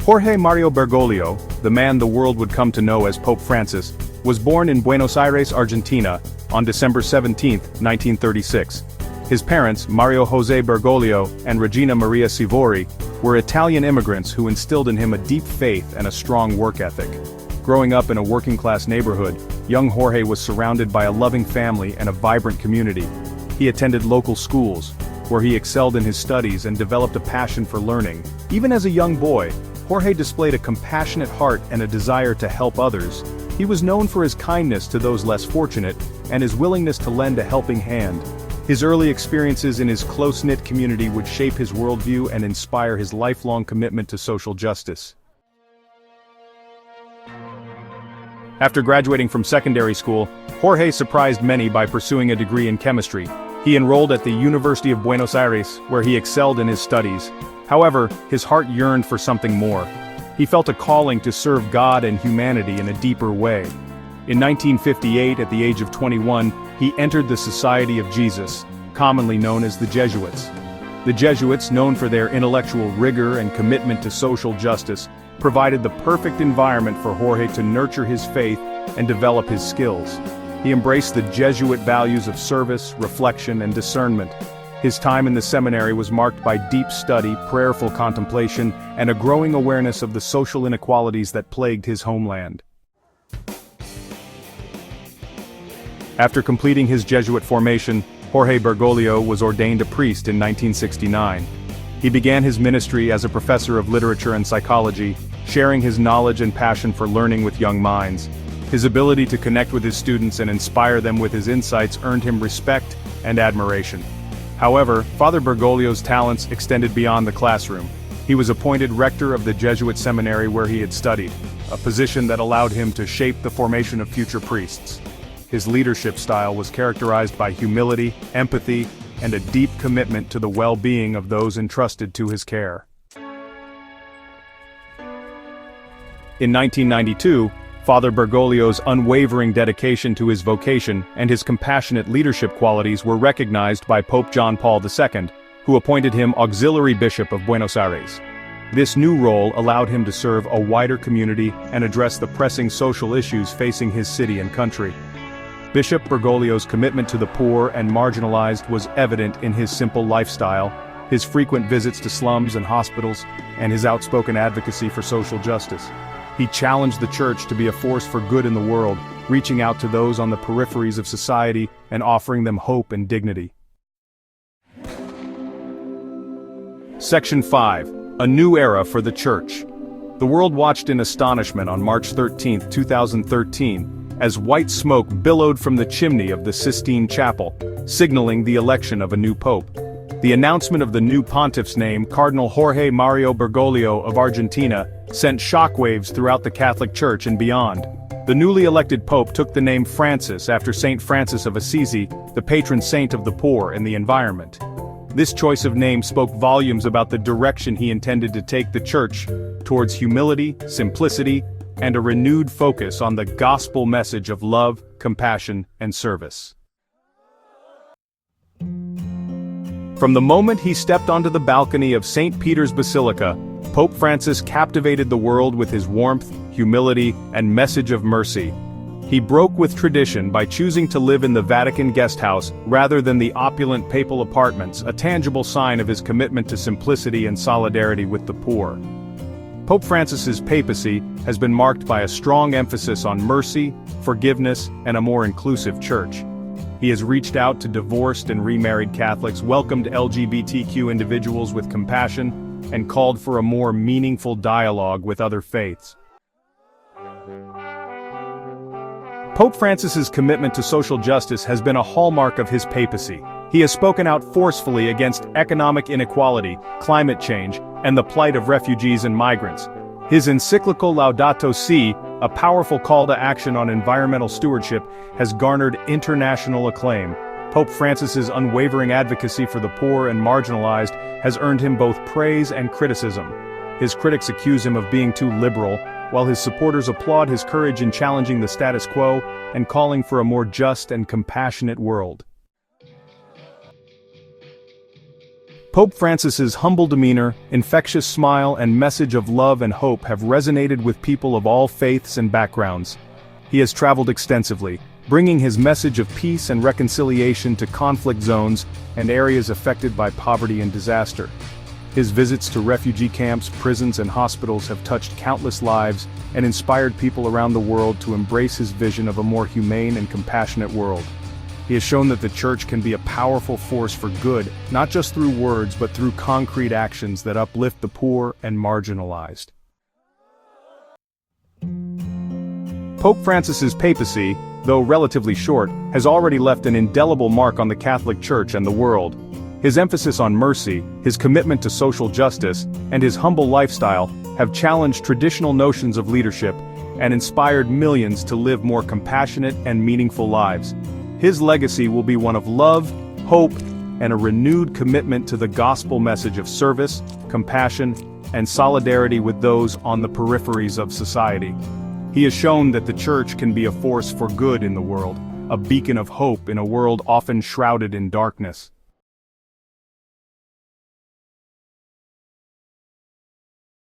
Jorge Mario Bergoglio, the man the world would come to know as Pope Francis, was born in Buenos Aires, Argentina, on December 17, 1936. His parents, Mario José Bergoglio and Regina Maria Sivori, were Italian immigrants who instilled in him a deep faith and a strong work ethic. Growing up in a working-class neighborhood, young Jorge was surrounded by a loving family and a vibrant community. He attended local schools, where he excelled in his studies and developed a passion for learning. Even as a young boy, Jorge displayed a compassionate heart and a desire to help others. He was known for his kindness to those less fortunate, and his willingness to lend a helping hand. His early experiences in his close-knit community would shape his worldview and inspire his lifelong commitment to social justice. After graduating from secondary school, Jorge surprised many by pursuing a degree in chemistry. He enrolled at the University of Buenos Aires, where he excelled in his studies. However, his heart yearned for something more. He felt a calling to serve God and humanity in a deeper way. In 1958, at the age of 21, he entered the Society of Jesus, commonly known as the Jesuits. The Jesuits, known for their intellectual rigor and commitment to social justice, provided the perfect environment for Jorge to nurture his faith and develop his skills. He embraced the Jesuit values of service, reflection, and discernment. His time in the seminary was marked by deep study, prayerful contemplation, and a growing awareness of the social inequalities that plagued his homeland. After completing his Jesuit formation, Jorge Bergoglio was ordained a priest in 1969. He began his ministry as a professor of literature and psychology, sharing his knowledge and passion for learning with young minds. His ability to connect with his students and inspire them with his insights earned him respect and admiration. However, Father Bergoglio's talents extended beyond the classroom. He was appointed rector of the Jesuit seminary where he had studied, a position that allowed him to shape the formation of future priests. His leadership style was characterized by humility, empathy, and a deep commitment to the well-being of those entrusted to his care. In 1992, Father Bergoglio's unwavering dedication to his vocation and his compassionate leadership qualities were recognized by Pope John Paul II, who appointed him Auxiliary Bishop of Buenos Aires. This new role allowed him to serve a wider community and address the pressing social issues facing his city and country. Bishop Bergoglio's commitment to the poor and marginalized was evident in his simple lifestyle, his frequent visits to slums and hospitals, and his outspoken advocacy for social justice. He challenged the Church to be a force for good in the world, reaching out to those on the peripheries of society and offering them hope and dignity. Section 5. A New Era for the Church. The world watched in astonishment on March 13, 2013, as white smoke billowed from the chimney of the Sistine Chapel, signaling the election of a new pope. The announcement of the new pontiff's name, Cardinal Jorge Mario Bergoglio of Argentina, sent shockwaves throughout the Catholic Church and beyond. The newly elected pope took the name Francis after Saint Francis of Assisi, the patron saint of the poor and the environment. This choice of name spoke volumes about the direction he intended to take the Church towards humility, simplicity, and a renewed focus on the gospel message of love, compassion, and service. From the moment he stepped onto the balcony of St. Peter's Basilica, Pope Francis captivated the world with his warmth, humility, and message of mercy. He broke with tradition by choosing to live in the Vatican guest house rather than the opulent papal apartments, a tangible sign of his commitment to simplicity and solidarity with the poor. Pope Francis's papacy has been marked by a strong emphasis on mercy, forgiveness, and a more inclusive church. He has reached out to divorced and remarried Catholics, welcomed LGBTQ individuals with compassion, and called for a more meaningful dialogue with other faiths. Pope Francis's commitment to social justice has been a hallmark of his papacy. He has spoken out forcefully against economic inequality, climate change, and the plight of refugees and migrants. His encyclical Laudato Si', a powerful call to action on environmental stewardship, has garnered international acclaim. Pope Francis's unwavering advocacy for the poor and marginalized has earned him both praise and criticism. His critics accuse him of being too liberal, while his supporters applaud his courage in challenging the status quo and calling for a more just and compassionate world. Pope Francis's humble demeanor, infectious smile, and message of love and hope have resonated with people of all faiths and backgrounds. He has traveled extensively, bringing his message of peace and reconciliation to conflict zones and areas affected by poverty and disaster. His visits to refugee camps, prisons, and hospitals have touched countless lives and inspired people around the world to embrace his vision of a more humane and compassionate world. He has shown that the Church can be a powerful force for good, not just through words but through concrete actions that uplift the poor and marginalized. Pope Francis's papacy, though relatively short, has already left an indelible mark on the Catholic Church and the world. His emphasis on mercy, his commitment to social justice, and his humble lifestyle have challenged traditional notions of leadership and inspired millions to live more compassionate and meaningful lives. His legacy will be one of love, hope, and a renewed commitment to the gospel message of service, compassion, and solidarity with those on the peripheries of society. He has shown that the Church can be a force for good in the world, a beacon of hope in a world often shrouded in darkness.